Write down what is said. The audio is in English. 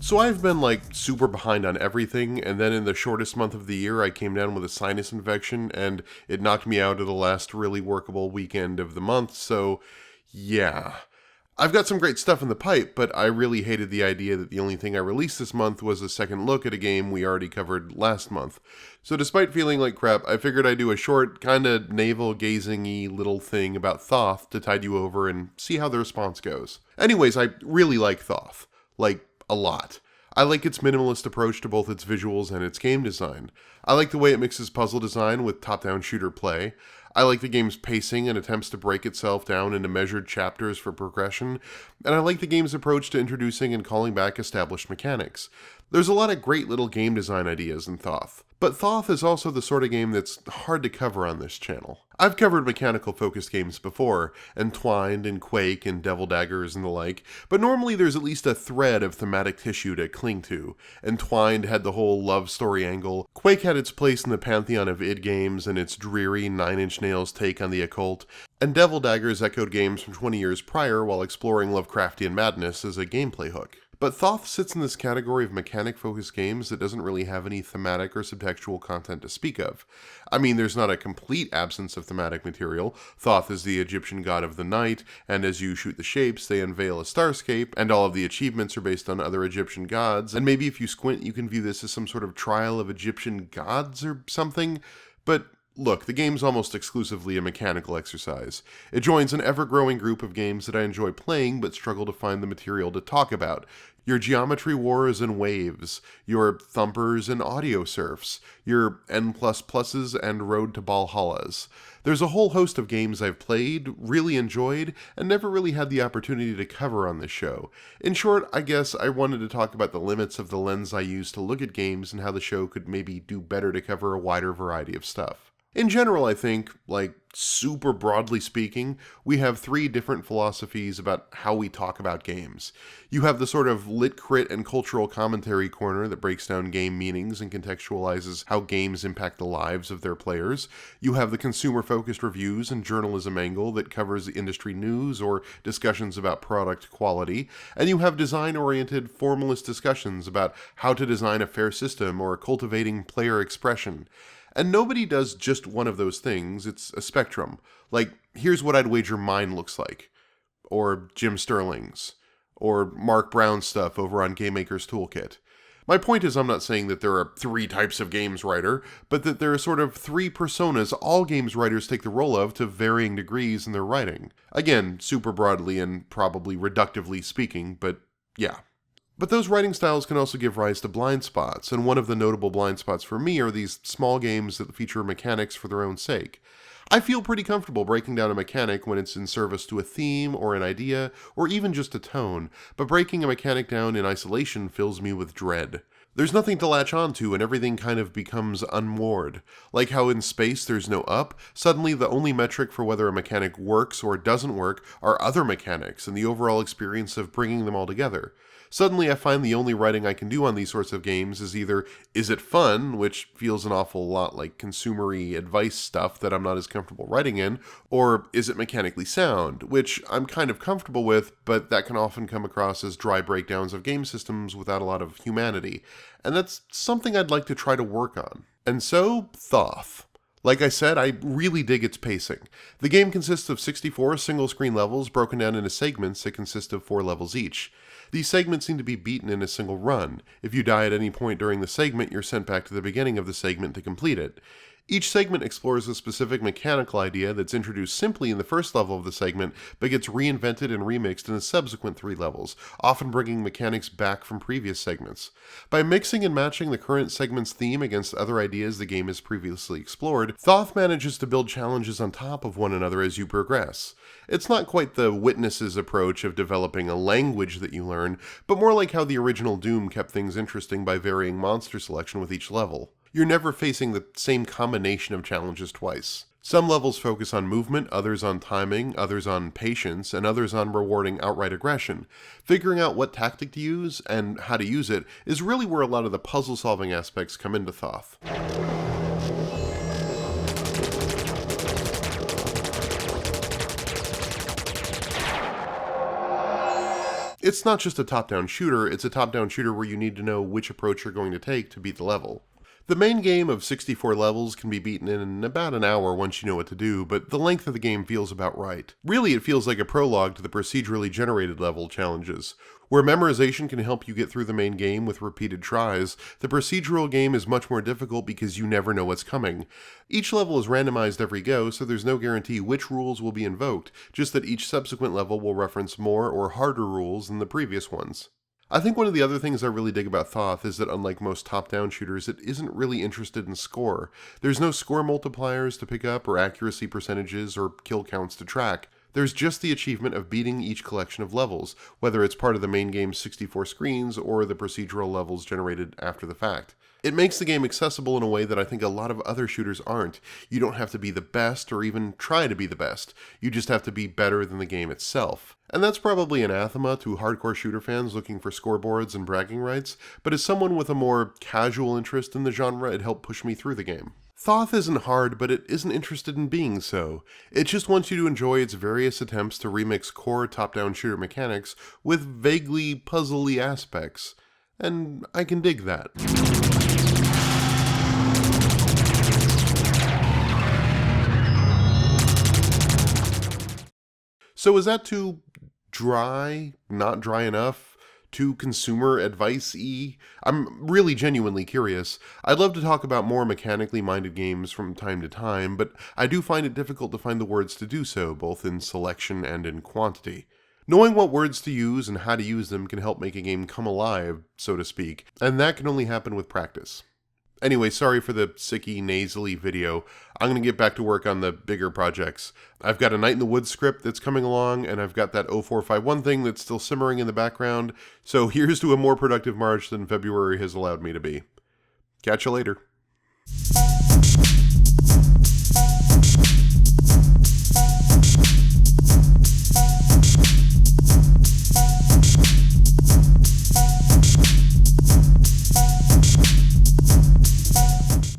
So I've been super behind on everything, and then in the shortest month of the year I came down with a sinus infection and it knocked me out of the last really workable weekend of the month, so yeah. I've got some great stuff in the pipe, but I really hated the idea that the only thing I released this month was a second look at a game we already covered last month. So despite feeling like crap, I figured I'd do a short, kinda navel-gazing-y little thing about Thoth to tide you over and see how the response goes. Anyways, I really like Thoth. A lot. I like its minimalist approach to both its visuals and its game design. I like the way it mixes puzzle design with top-down shooter play. I like the game's pacing and attempts to break itself down into measured chapters for progression, and I like the game's approach to introducing and calling back established mechanics. There's a lot of great little game design ideas in Thoth, but Thoth is also the sort of game that's hard to cover on this channel. I've covered mechanical-focused games before, Entwined and Quake and Devil Daggers and the like, but normally there's at least a thread of thematic tissue to cling to. Entwined had the whole love story angle, Quake had its place in the pantheon of id games and its dreary Nine Inch Nails take on the occult, and Devil Daggers echoed games from 20 years prior while exploring Lovecraftian madness as a gameplay hook. But Thoth sits in this category of mechanic-focused games that doesn't really have any thematic or subtextual content to speak of. I mean, there's not a complete absence of thematic material. Thoth is the Egyptian god of the night, and as you shoot the shapes, they unveil a starscape, and all of the achievements are based on other Egyptian gods, and maybe if you squint you can view this as some sort of trial of Egyptian gods or something, but look, the game's almost exclusively a mechanical exercise. It joins an ever-growing group of games that I enjoy playing but struggle to find the material to talk about. Your geometry wars and waves, your thumpers and audio surfs, your N++s and Road to Valhallas. There's a whole host of games I've played, really enjoyed, and never really had the opportunity to cover on this show. In short, I guess I wanted to talk about the limits of the lens I use to look at games and how the show could maybe do better to cover a wider variety of stuff. In general, I think, super broadly speaking, we have three different philosophies about how we talk about games. You have the sort of lit crit and cultural commentary corner that breaks down game meanings and contextualizes how games impact the lives of their players. You have the consumer-focused reviews and journalism angle that covers industry news or discussions about product quality. And you have design-oriented formalist discussions about how to design a fair system or cultivating player expression. And nobody does just one of those things, it's a spectrum. Here's what I'd wager mine looks like. Or Jim Sterling's. Or Mark Brown's stuff over on Game Maker's Toolkit. My point is I'm not saying that there are three types of games writer, but that there are sort of three personas all games writers take the role of to varying degrees in their writing. Again, super broadly and probably reductively speaking, but yeah. But those writing styles can also give rise to blind spots, and one of the notable blind spots for me are these small games that feature mechanics for their own sake. I feel pretty comfortable breaking down a mechanic when it's in service to a theme or an idea, or even just a tone, but breaking a mechanic down in isolation fills me with dread. There's nothing to latch onto and everything kind of becomes unmoored. Like how in space there's no up, suddenly the only metric for whether a mechanic works or doesn't work are other mechanics and the overall experience of bringing them all together. Suddenly I find the only writing I can do on these sorts of games is either, is it fun, which feels an awful lot like consumery advice stuff that I'm not as comfortable writing in, or is it mechanically sound, which I'm kind of comfortable with, but that can often come across as dry breakdowns of game systems without a lot of humanity, and that's something I'd like to try to work on. And so, Thoth. Like I said, I really dig its pacing. The game consists of 64 single-screen levels broken down into segments that consist of 4 levels each. These segments seem to be beaten in a single run. If you die at any point during the segment, you're sent back to the beginning of the segment to complete it. Each segment explores a specific mechanical idea that's introduced simply in the first level of the segment, but gets reinvented and remixed in the subsequent 3 levels, often bringing mechanics back from previous segments. By mixing and matching the current segment's theme against other ideas the game has previously explored, Thoth manages to build challenges on top of one another as you progress. It's not quite the Witness's approach of developing a language that you learn, but more like how the original Doom kept things interesting by varying monster selection with each level. You're never facing the same combination of challenges twice. Some levels focus on movement, others on timing, others on patience, and others on rewarding outright aggression. Figuring out what tactic to use and how to use it is really where a lot of the puzzle-solving aspects come into Thoth. It's not just a top-down shooter, it's a top-down shooter where you need to know which approach you're going to take to beat the level. The main game of 64 levels can be beaten in about an hour once you know what to do, but the length of the game feels about right. Really, it feels like a prologue to the procedurally generated level challenges. Where memorization can help you get through the main game with repeated tries, the procedural game is much more difficult because you never know what's coming. Each level is randomized every go, so there's no guarantee which rules will be invoked, just that each subsequent level will reference more or harder rules than the previous ones. I think one of the other things I really dig about Thoth is that unlike most top-down shooters, it isn't really interested in score. There's no score multipliers to pick up or accuracy percentages or kill counts to track. There's just the achievement of beating each collection of levels, whether it's part of the main game's 64 screens or the procedural levels generated after the fact. It makes the game accessible in a way that I think a lot of other shooters aren't. You don't have to be the best or even try to be the best. You just have to be better than the game itself. And that's probably anathema to hardcore shooter fans looking for scoreboards and bragging rights, but as someone with a more casual interest in the genre, it helped push me through the game. Thoth isn't hard, but it isn't interested in being so. It just wants you to enjoy its various attempts to remix core top-down shooter mechanics with vaguely puzzly aspects. And I can dig that. So is that too dry? Not dry enough? Too consumer advice-y? I'm really genuinely curious. I'd love to talk about more mechanically minded games from time to time, but I do find it difficult to find the words to do so, both in selection and in quantity. Knowing what words to use and how to use them can help make a game come alive, so to speak, and that can only happen with practice. Anyway, sorry for the sicky, nasally video. I'm going to get back to work on the bigger projects. I've got a Night in the Woods script that's coming along, and I've got that 0451 thing that's still simmering in the background, so here's to a more productive March than February has allowed me to be. Catch you later.